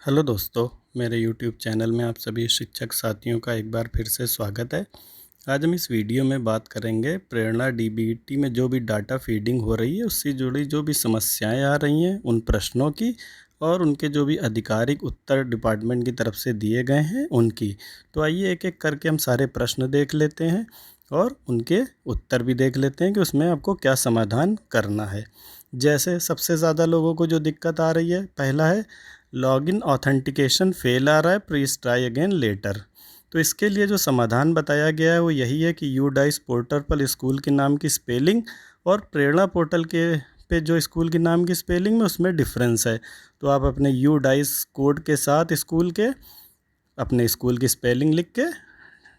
Hello दोस्तों, मेरे YouTube channel में आप सभी शिक्षक साथियों का एक बार फिर से स्वागत है। आज हम इस वीडियो में बात करेंगे प्रेरणा डीबीटी में जो भी डाटा फीडिंग हो रही है उससे जुड़ी जो भी समस्याएं आ रही हैं उन प्रश्नों की और उनके जो भी आधिकारिक उत्तर डिपार्टमेंट की तरफ से दिए गए हैं उनकी। तो आइए एक एक करके हम सारे प्रश्न देख लेते हैं और उनके उत्तर भी देख लेते हैं कि उसमें आपको क्या समाधान करना है। जैसे सबसे ज़्यादा लोगों को जो दिक्कत आ रही है, पहला है लॉगिन ऑथेंटिकेशन फेल आ रहा है, प्लीज़ ट्राई अगेन लेटर। तो इसके लिए जो समाधान बताया गया है वो यही है कि यूडाइस पोर्टल पर स्कूल के नाम की स्पेलिंग और प्रेरणा पोर्टल के पे जो स्कूल के नाम की स्पेलिंग में उसमें डिफरेंस है। तो आप अपने यूडाइस कोड के साथ स्कूल के अपने स्कूल की स्पेलिंग लिख के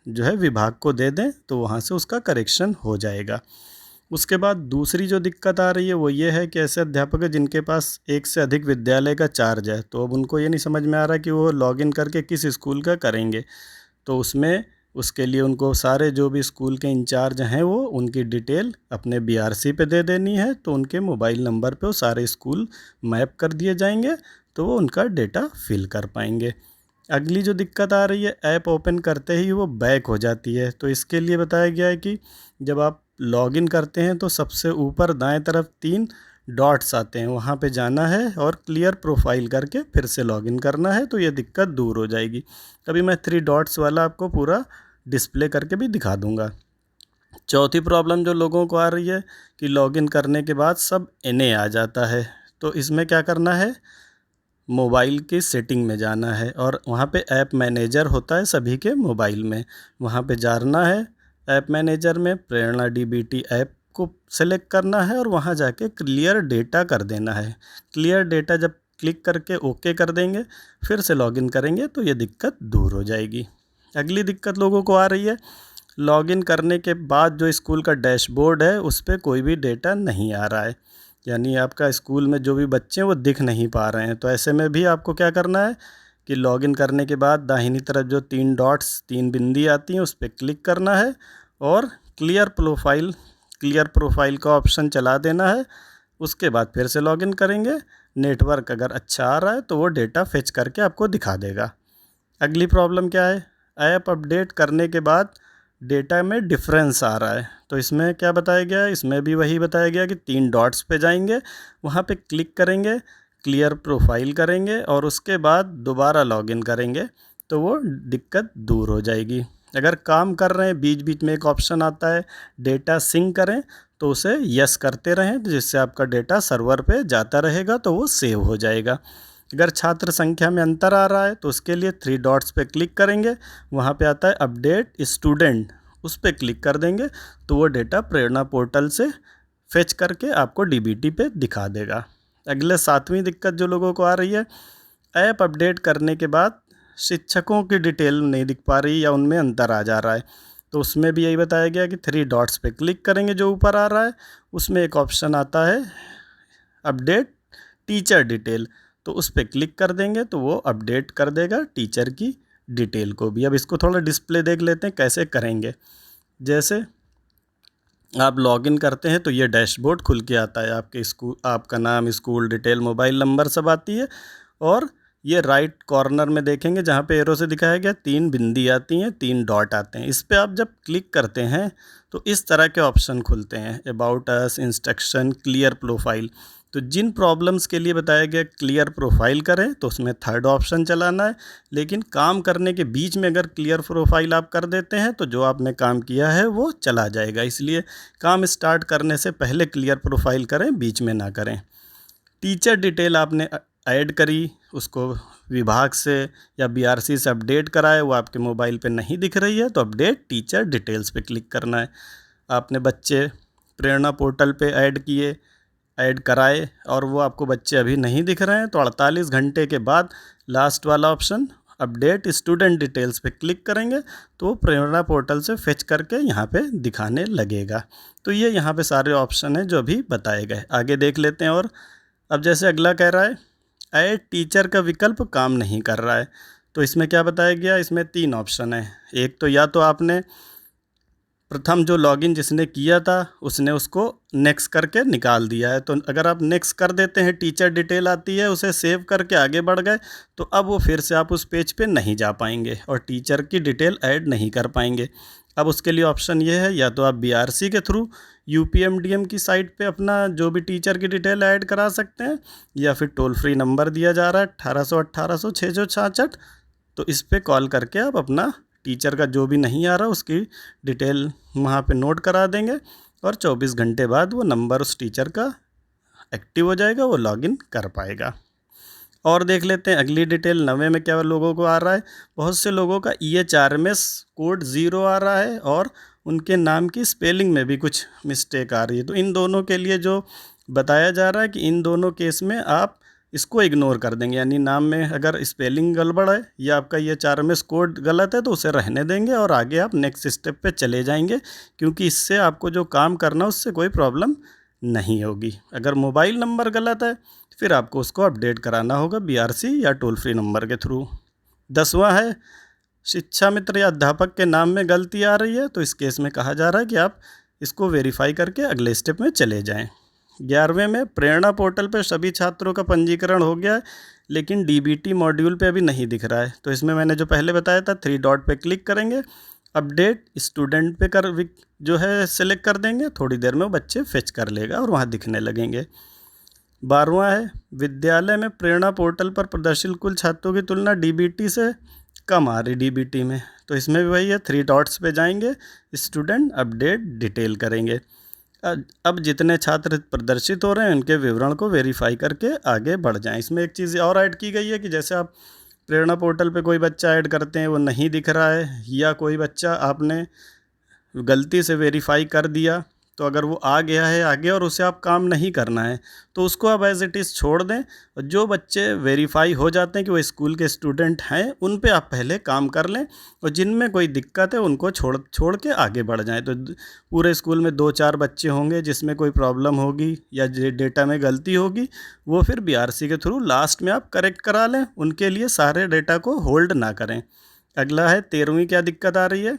जो है विभाग को दे दें, तो वहाँ से उसका करेक्शन हो जाएगा। उसके बाद दूसरी जो दिक्कत आ रही है वो ये है कि ऐसे अध्यापक हैं जिनके पास एक से अधिक विद्यालय का चार्ज है, तो अब उनको ये नहीं समझ में आ रहा कि वो लॉगिन करके किस स्कूल का करेंगे। तो उसके लिए उनको सारे जो भी स्कूल के इंचार्ज हैं वो उनकी डिटेल अपने बीआरसी पे दे देनी है, तो उनके मोबाइल नंबर पे वो सारे स्कूल मैप कर दिए जाएंगे, तो वो उनका डेटा फिल कर पाएंगे। अगली जो दिक्कत आ रही है, ऐप ओपन करते ही वो बैक हो जाती है। तो इसके लिए बताया गया है कि जब आप लॉगिन करते हैं तो सबसे ऊपर दाएं तरफ 3 डॉट्स आते हैं, वहाँ पे जाना है और क्लियर प्रोफाइल करके फिर से लॉगिन करना है, तो ये दिक्कत दूर हो जाएगी। अभी मैं 3 डॉट्स वाला आपको पूरा डिस्प्ले करके भी दिखा दूंगा। चौथी प्रॉब्लम जो लोगों को आ रही है कि लॉगिन करने के बाद सब NA आ जाता है, तो इसमें क्या करना है, मोबाइल की सेटिंग में जाना है और वहाँ पे ऐप मैनेजर होता है सभी के मोबाइल में, वहाँ पे जाना है। ऐप मैनेजर में प्रेरणा डीबीटी ऐप को सेलेक्ट करना है और वहाँ जाके क्लियर डेटा कर देना है। क्लियर डेटा जब क्लिक करके ओके कर देंगे, फिर से लॉगिन करेंगे तो ये दिक्कत दूर हो जाएगी। अगली दिक्कत लोगों को आ रही है, लॉगिन करने के बाद जो स्कूल का डैशबोर्ड है उस पर कोई भी डेटा नहीं आ रहा है, यानी आपका स्कूल में जो भी बच्चे हैं वो दिख नहीं पा रहे हैं। तो ऐसे में भी आपको क्या करना है कि लॉगिन करने के बाद दाहिनी तरफ जो 3 डॉट्स 3 बिंदी आती हैं उस पर क्लिक करना है और क्लियर प्रोफाइल का ऑप्शन चला देना है। उसके बाद फिर से लॉगिन करेंगे, नेटवर्क अगर अच्छा आ रहा है तो वो डेटा फेच करके आपको दिखा देगा। अगली प्रॉब्लम क्या है, ऐप अपडेट करने के बाद डेटा में डिफरेंस आ रहा है। तो इसमें क्या बताया गया है, इसमें भी वही बताया गया कि 3 डॉट्स पे जाएंगे, वहाँ पे क्लिक करेंगे, क्लियर प्रोफाइल करेंगे और उसके बाद दोबारा लॉगिन करेंगे, तो वो दिक्कत दूर हो जाएगी। अगर काम कर रहे हैं, बीच बीच में एक ऑप्शन आता है डेटा सिंक करें, तो उसे यस करते रहें, जिससे आपका डेटा सर्वर पे जाता रहेगा, तो वो सेव हो जाएगा। अगर छात्र संख्या में अंतर आ रहा है तो उसके लिए 3 डॉट्स पे क्लिक करेंगे, वहाँ पे आता है अपडेट स्टूडेंट, उस पर क्लिक कर देंगे, तो वो डेटा प्रेरणा पोर्टल से फेच करके आपको डीबीटी पे दिखा देगा। अगले 7वीं दिक्कत जो लोगों को आ रही है, ऐप अपडेट करने के बाद शिक्षकों की डिटेल नहीं दिख पा रही या उनमें अंतर आ जा रहा है, तो उसमें भी यही बताया गया कि 3 डॉट्स पे क्लिक करेंगे, जो ऊपर आ रहा है उसमें एक ऑप्शन आता है अपडेट टीचर डिटेल, तो उस पर क्लिक कर देंगे तो वो अपडेट कर देगा टीचर की डिटेल को भी। अब इसको थोड़ा डिस्प्ले देख लेते हैं कैसे करेंगे। जैसे आप लॉगिन करते हैं तो ये डैशबोर्ड खुल के आता है, आपके स्कूल, आपका नाम, स्कूल डिटेल, मोबाइल नंबर सब आती है, और ये राइट कॉर्नर में देखेंगे जहाँ पे एरो से दिखाया गया 3 बिंदी आती हैं, 3 डॉट आते हैं। इस पर आप जब क्लिक करते हैं तो इस तरह के ऑप्शन खुलते हैं, about us, instruction, clear profile. तो जिन प्रॉब्लम्स के लिए बताया गया क्लियर प्रोफाइल करें तो उसमें 3rd ऑप्शन चलाना है, लेकिन काम करने के बीच में अगर क्लियर प्रोफाइल आप कर देते हैं तो जो आपने काम किया है वो चला जाएगा, इसलिए काम स्टार्ट करने से पहले क्लियर प्रोफाइल करें, बीच में ना करें। टीचर डिटेल आपने ऐड करी, उसको विभाग से या बीआरसी से अपडेट कराए, वो आपके मोबाइल पे नहीं दिख रही है, तो अपडेट टीचर डिटेल्स पे क्लिक करना है। आपने बच्चे प्रेरणा पोर्टल पे ऐड कराए और वो आपको बच्चे अभी नहीं दिख रहे हैं, तो 48 घंटे के बाद लास्ट वाला ऑप्शन अपडेट स्टूडेंट डिटेल्स पे क्लिक करेंगे, तो प्रेरणा पोर्टल से फेच करके यहाँ पे दिखाने लगेगा। तो ये यहाँ पे सारे ऑप्शन हैं जो अभी बताए गए। आगे देख लेते हैं। और अब जैसे अगला कह रहा है ऐड टीचर का विकल्प काम नहीं कर रहा है, तो इसमें क्या बताया गया, इसमें 3 ऑप्शन है। एक तो या तो आपने प्रथम जो लॉगिन जिसने किया था उसने उसको नेक्स्ट करके निकाल दिया है। तो अगर आप नेक्स्ट कर देते हैं, टीचर डिटेल आती है, उसे सेव करके आगे बढ़ गए, तो अब वो फिर से आप उस पेज पे नहीं जा पाएंगे और टीचर की डिटेल ऐड नहीं कर पाएंगे। अब उसके लिए ऑप्शन ये है, या तो आप BRC के थ्रू UPMDM की साइट पे अपना जो भी टीचर की डिटेल ऐड करा सकते हैं, या फिर टोल फ्री नंबर दिया जा रहा है 1800 तो इस पे कॉल करके आप अपना टीचर का जो भी नहीं आ रहा उसकी डिटेल वहाँ पे नोट करा देंगे और 24 घंटे बाद वो नंबर उस टीचर का एक्टिव हो जाएगा, वो लॉगिन कर पाएगा। और देख लेते हैं अगली डिटेल। 90 में क्या लोगों को आ रहा है, बहुत से लोगों का EHRMS कोड 0 आ रहा है और उनके नाम की स्पेलिंग में भी कुछ मिस्टेक आ रही है। तो इन दोनों के लिए जो बताया जा रहा है कि इन दोनों केस में आप इसको इग्नोर कर देंगे, यानी नाम में अगर स्पेलिंग गड़बड़ है या आपका EHRMS कोड गलत है तो उसे रहने देंगे और आगे आप नेक्स्ट स्टेप पे चले जाएंगे, क्योंकि इससे आपको जो काम करना उससे कोई प्रॉब्लम नहीं होगी। अगर मोबाइल नंबर गलत है फिर आपको उसको अपडेट कराना होगा BRC या टोल फ्री नंबर के थ्रू। 10वां है, शिक्षा मित्र या अध्यापक के नाम में गलती आ रही है, तो इस केस में कहा जा रहा है कि आप इसको वेरीफाई करके अगले स्टेप में चले जाएं। 11वें में प्रेरणा पोर्टल पर सभी छात्रों का पंजीकरण हो गया है, लेकिन DBT मॉड्यूल पे अभी नहीं दिख रहा है। तो इसमें मैंने जो पहले बताया था 3 डॉट पे क्लिक करेंगे, अपडेट स्टूडेंट पे जो है सेलेक्ट कर देंगे, थोड़ी देर में वो बच्चे फेच कर लेगा और वहाँ दिखने लगेंगे। 12वां है, विद्यालय में प्रेरणा पोर्टल पर प्रदर्शित कुल छात्रों की तुलना DBT से कम आ रही DBT में, तो इसमें भी वही है, 3 डॉट्स पे जाएंगे, स्टूडेंट अपडेट डिटेल करेंगे। अब जितने छात्र प्रदर्शित हो रहे हैं उनके विवरण को वेरीफाई करके आगे बढ़ जाएं। इसमें एक चीज़ और ऐड की गई है कि जैसे आप प्रेरणा पोर्टल पे कोई बच्चा ऐड करते हैं वो नहीं दिख रहा है, या कोई बच्चा आपने गलती से वेरीफाई कर दिया, तो अगर वो आ गया है आगे और उसे आप काम नहीं करना है तो उसको आप एज इट इज़ छोड़ दें, और जो बच्चे वेरीफाई हो जाते हैं कि वो स्कूल के स्टूडेंट हैं उन पे आप पहले काम कर लें, और जिनमें कोई दिक्कत है उनको छोड़ के आगे बढ़ जाएं। तो पूरे स्कूल में 2-4 बच्चे होंगे जिसमें कोई प्रॉब्लम होगी या डेटा में गलती होगी, वो फिर BRC के थ्रू लास्ट में आप करेक्ट करा लें, उनके लिए सारे डेटा को होल्ड ना करें। अगला है 13वीं, क्या दिक्कत आ रही है,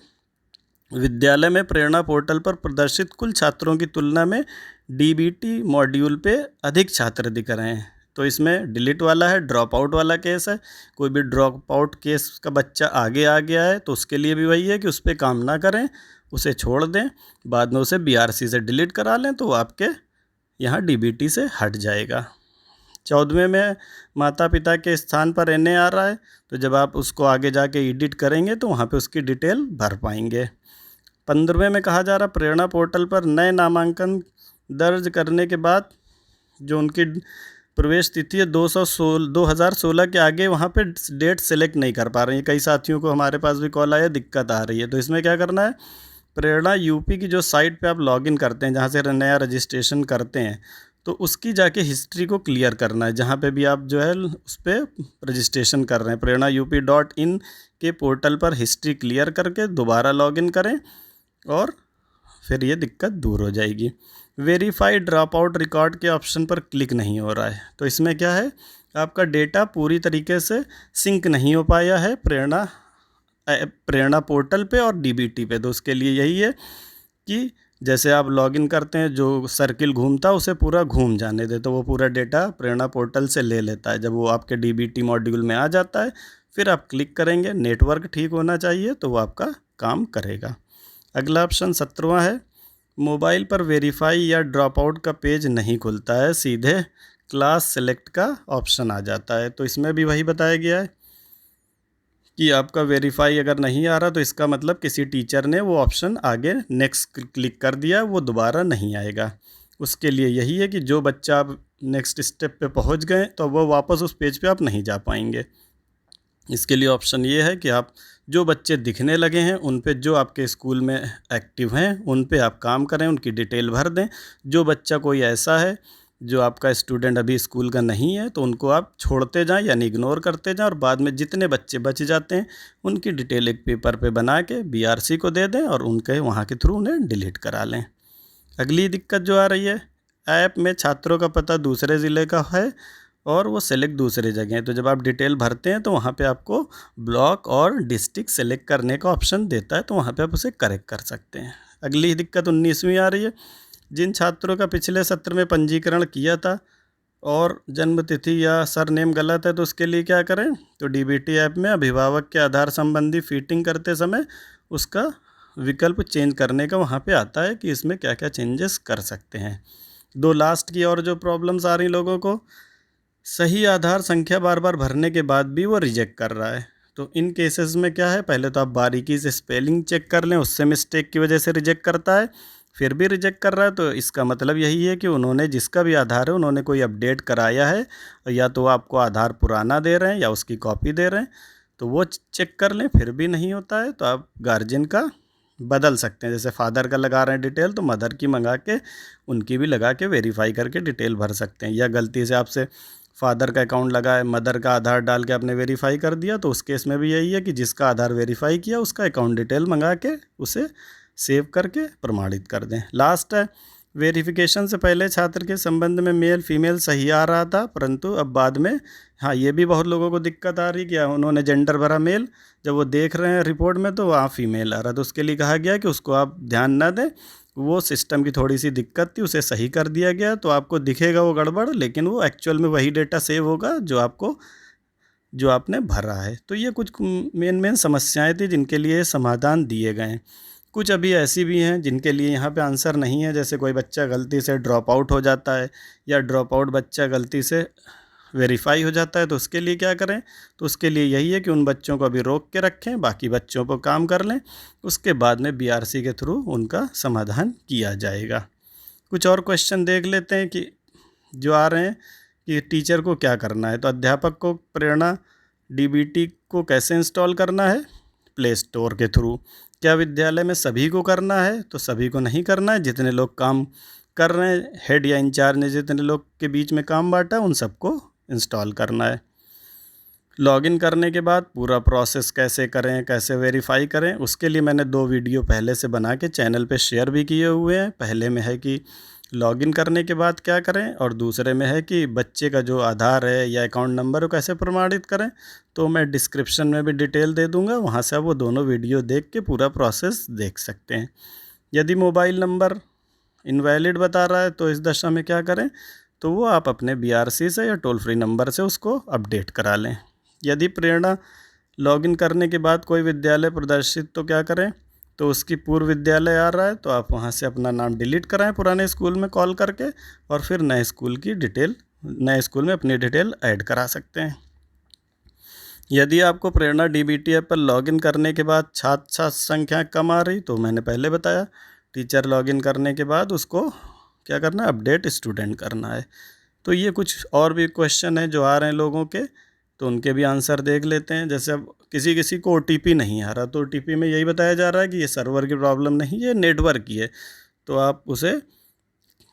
विद्यालय में प्रेरणा पोर्टल पर प्रदर्शित कुल छात्रों की तुलना में DBT मॉड्यूल पे अधिक छात्र दिख रहे हैं। तो इसमें डिलीट वाला है, ड्रॉप आउट वाला केस है। कोई भी ड्रॉप आउट केस का बच्चा आगे आ गया है तो उसके लिए भी वही है कि उस पर काम ना करें, उसे छोड़ दें, बाद में उसे BRC से डिलीट करा लें तो वो आपके यहाँ DBT से हट जाएगा। 14वें में माता पिता के स्थान पर NA आ रहा है, तो जब आप उसको आगे जाके एडिट करेंगे तो वहाँ पे उसकी डिटेल भर पाएंगे। 15वें में कहा जा रहा प्रेरणा पोर्टल पर नए नामांकन दर्ज करने के बाद जो उनकी प्रवेश तिथि है 2016 के आगे वहाँ पे डेट सेलेक्ट नहीं कर पा रही है। कई साथियों को हमारे पास भी कॉल आया, दिक्कत आ रही है। तो इसमें क्या करना है, प्रेरणा UP की जो साइट पे आप लॉगिन करते हैं, जहाँ से नया रजिस्ट्रेशन करते हैं, तो उसकी जाके हिस्ट्री को क्लियर करना है, जहाँ पे भी आप जो है उस पर रजिस्ट्रेशन कर रहे हैं। प्रेरणा UP.in के पोर्टल पर हिस्ट्री क्लियर करके दोबारा लॉगिन करें और फिर ये दिक्कत दूर हो जाएगी। वेरीफाई ड्रॉप आउट रिकॉर्ड के ऑप्शन पर क्लिक नहीं हो रहा है, तो इसमें क्या है, आपका डेटा पूरी तरीके से सिंक नहीं हो पाया है प्रेरणा पोर्टल पे और DBT पे। तो उसके लिए यही है कि जैसे आप लॉगिन करते हैं, जो सर्किल घूमता है उसे पूरा घूम जाने दे, तो वो पूरा डेटा प्रेरणा पोर्टल से ले लेता है। जब वो आपके DBT मॉड्यूल में आ जाता है फिर आप क्लिक करेंगे, नेटवर्क ठीक होना चाहिए तो वो आपका काम करेगा। अगला ऑप्शन 17वां है, मोबाइल पर वेरीफाई या ड्रॉप आउट का पेज नहीं खुलता है, सीधे क्लास सेलेक्ट का ऑप्शन आ जाता है। तो इसमें भी वही बताया गया है कि आपका वेरीफाई अगर नहीं आ रहा तो इसका मतलब किसी टीचर ने वो ऑप्शन आगे नेक्स्ट क्लिक कर दिया, वो दोबारा नहीं आएगा। उसके लिए यही है कि जो बच्चा आप नेक्स्ट स्टेप पे पहुंच गए तो वो वापस उस पेज पे आप नहीं जा पाएंगे। इसके लिए ऑप्शन ये है कि आप जो बच्चे दिखने लगे हैं उन पे, जो आपके स्कूल में एक्टिव हैं उन पे आप काम करें, उनकी डिटेल भर दें। जो बच्चा कोई ऐसा है जो आपका स्टूडेंट अभी स्कूल का नहीं है तो उनको आप छोड़ते जाएं, यानी इग्नोर करते जाएं, और बाद में जितने बच्चे बच जाते हैं उनकी डिटेल एक पेपर पे बना के BRC को दे दें और उनके वहाँ के थ्रू उन्हें डिलीट करा लें। अगली दिक्कत जो आ रही है, ऐप में छात्रों का पता दूसरे ज़िले का है और वो सेलेक्ट दूसरे जगह है। तो जब आप डिटेल भरते हैं तो वहाँ पे आपको ब्लॉक और डिस्ट्रिक्ट सेलेक्ट करने का ऑप्शन देता है, तो वहाँ पे आप उसे करेक्ट कर सकते हैं। अगली दिक्कत 19वीं आ रही है, जिन छात्रों का पिछले सत्र में पंजीकरण किया था और जन्म तिथि या सरनेम गलत है तो उसके लिए क्या करें, तो डीबीटी ऐप में अभिभावक के आधार संबंधी फिटिंग करते समय उसका विकल्प चेंज करने का वहाँ पे आता है कि इसमें क्या क्या चेंजेस कर सकते हैं। दो लास्ट की और जो प्रॉब्लम्स आ रही लोगों को, सही आधार संख्या बार बार भरने के बाद भी वो रिजेक्ट कर रहा है। तो इन केसेस में क्या है, पहले तो आप बारीकी से स्पेलिंग चेक कर लें, उससे मिस्टेक की वजह से रिजेक्ट करता है, फिर भी रिजेक्ट कर रहा है तो इसका मतलब यही है कि उन्होंने जिसका भी आधार है उन्होंने कोई अपडेट कराया है, या तो आपको आधार पुराना दे रहे हैं या उसकी कॉपी दे रहे हैं, तो वो चेक कर लें। फिर भी नहीं होता है तो आप गार्जियन का बदल सकते हैं, जैसे फादर का लगा रहे हैं डिटेल तो मदर की मंगा के उनकी भी लगा के वेरीफाई करके डिटेल भर सकते हैं। या गलती से आपसे फादर का अकाउंट लगा है, मदर का आधार डाल के आपने वेरीफाई कर दिया, तो उस केस में भी यही है कि जिसका आधार वेरीफाई किया उसका अकाउंट डिटेल मंगा के उसे सेव करके प्रमाणित कर दें। लास्ट है, वेरिफिकेशन से पहले छात्र के संबंध में मेल फीमेल सही आ रहा था, परंतु अब बाद में हाँ ये भी बहुत लोगों को दिक्कत आ रही कि उन्होंने जेंडर भरा मेल, जब वो देख रहे हैं रिपोर्ट में तो वहाँ फीमेल आ रहा है, तो उसके लिए कहा गया कि उसको आप ध्यान ना दें, वो सिस्टम की थोड़ी सी दिक्कत थी, उसे सही कर दिया गया। तो आपको दिखेगा वो गड़बड़, लेकिन वो एक्चुअल में वही डेटा सेव होगा जो आपने भरा है। तो ये कुछ मेन समस्याएं थी जिनके लिए समाधान दिए गए हैं। कुछ अभी ऐसी भी हैं जिनके लिए यहाँ पे आंसर नहीं है, जैसे कोई बच्चा गलती से ड्रॉप आउट हो जाता है या ड्रॉप आउट बच्चा गलती से वेरीफाई हो जाता है, तो उसके लिए क्या करें, तो उसके लिए यही है कि उन बच्चों को अभी रोक के रखें, बाकी बच्चों पर काम कर लें, उसके बाद में बीआरसी के थ्रू उनका समाधान किया जाएगा। कुछ और क्वेश्चन देख लेते हैं कि जो आ रहे हैं कि टीचर को क्या करना है। तो अध्यापक को प्रेरणा डीबीटी को कैसे इंस्टॉल करना है, प्ले स्टोर के थ्रू। क्या विद्यालय में सभी को करना है, तो सभी को नहीं करना है, जितने लोग काम कर रहे हैं, हेड या इंचार्ज ने जितने लोग के बीच में काम बांटा उन सबको इंस्टॉल करना है। लॉगिन करने के बाद पूरा प्रोसेस कैसे करें, कैसे वेरीफाई करें, उसके लिए मैंने 2 वीडियो पहले से बना के चैनल पे शेयर भी किए हुए हैं। पहले में है कि लॉगिन करने के बाद क्या करें, और दूसरे में है कि बच्चे का जो आधार है या अकाउंट नंबर को कैसे प्रमाणित करें। तो मैं डिस्क्रिप्शन में भी डिटेल दे दूंगा, वहाँ से आप वो दोनों वीडियो देख के पूरा प्रोसेस देख सकते हैं। यदि मोबाइल नंबर इनवैलिड बता रहा है तो इस दशा में क्या करें, तो वो आप अपने बीआरसी से या टोल फ्री नंबर से उसको अपडेट करा लें। यदि प्रेरणा लॉगिन करने के बाद कोई विद्यालय प्रदर्शित तो क्या करें, तो उसकी पूर्व विद्यालय आ रहा है तो आप वहाँ से अपना नाम डिलीट कराएं पुराने स्कूल में कॉल करके, और फिर नए स्कूल में अपनी डिटेल ऐड करा सकते हैं। यदि आपको प्रेरणा डीबीटी ऐप पर लॉगिन करने के बाद छात्र संख्या कम आ रही, तो मैंने पहले बताया टीचर लॉगिन करने के बाद उसको क्या करना है, अपडेट स्टूडेंट करना है। तो ये कुछ और भी क्वेश्चन हैं जो आ रहे हैं लोगों के, तो उनके भी आंसर देख लेते हैं। जैसे अब किसी को ओटीपी नहीं आ रहा, तो ओटीपी में यही बताया जा रहा है कि ये सर्वर की प्रॉब्लम नहीं है, नेटवर्क की है। तो आप उसे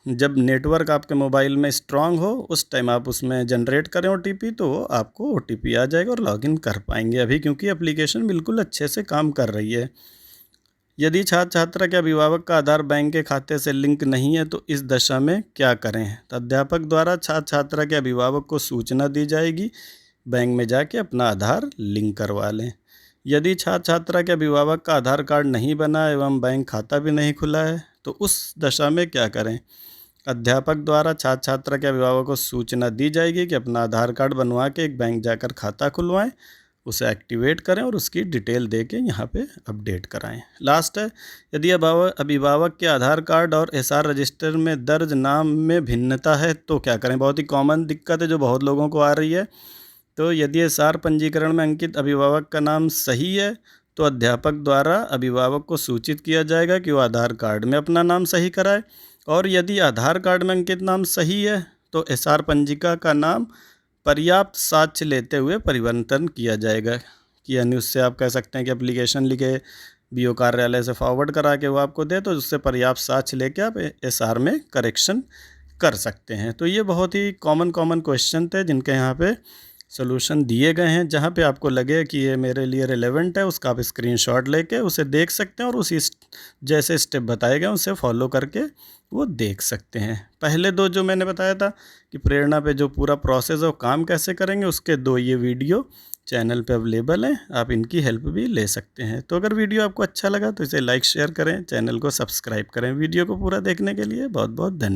जब नेटवर्क आपके मोबाइल में स्ट्रांग हो उस टाइम आप उसमें जनरेट करें ओटीपी, तो आपको ओटीपी आ जाएगा और लॉगिन कर पाएंगे अभी, क्योंकि एप्लीकेशन बिल्कुल अच्छे से काम कर रही है। यदि छात्र छात्रा के अभिभावक का आधार बैंक के खाते से लिंक नहीं है तो इस दशा में क्या करें, तो अध्यापक द्वारा छात्र छात्रा के अभिभावक को सूचना दी जाएगी, बैंक में जाके अपना आधार लिंक करवा लें। यदि छात्र छात्रा के अभिभावक का आधार कार्ड नहीं बना एवं बैंक खाता भी नहीं खुला है तो उस दशा में क्या करें, अध्यापक द्वारा छात्र छात्रा के अभिभावक को सूचना दी जाएगी कि अपना आधार कार्ड बनवा के एक बैंक जाकर खाता खुलवाएं, उसे एक्टिवेट करें और उसकी डिटेल दे के यहाँ पे अपडेट कराएं। लास्ट है, यदि अभिभावक के आधार कार्ड और एसआर रजिस्टर में दर्ज नाम में भिन्नता है तो क्या करें। बहुत ही कॉमन दिक्कत है जो बहुत लोगों को आ रही है। तो यदि एसआर पंजीकरण में अंकित अभिभावक का नाम सही है तो अध्यापक द्वारा अभिभावक को सूचित किया जाएगा कि वो आधार कार्ड में अपना नाम सही कराए, और यदि आधार कार्ड में अंकित नाम सही है तो एसआर पंजिका का नाम पर्याप्त साक्ष्य लेते हुए परिवर्तन किया जाएगा, कि यानी उससे आप कह सकते हैं कि एप्लीकेशन लिखे बीओ कार्यालय से फॉरवर्ड करा के वो आपको दे, तो उससे पर्याप्त साक्ष्य लेके आप एसआर में करेक्शन कर सकते हैं। तो ये बहुत ही कॉमन क्वेश्चन थे जिनके यहाँ पे सोल्यूशन दिए गए हैं। जहाँ पे आपको लगे कि ये मेरे लिए रिलेवेंट है उसका आप स्क्रीनशॉट लेके उसे देख सकते हैं, और उसी जैसे स्टेप बताए गए उसे फॉलो करके वो देख सकते हैं। पहले 2 जो मैंने बताया था कि प्रेरणा पे जो पूरा प्रोसेस है वो काम कैसे करेंगे, उसके 2 ये वीडियो चैनल पे अवेलेबल हैं, आप इनकी हेल्प भी ले सकते हैं। तो अगर वीडियो आपको अच्छा लगा तो इसे लाइक शेयर करें, चैनल को सब्सक्राइब करें। वीडियो को पूरा देखने के लिए बहुत बहुत धन्यवाद।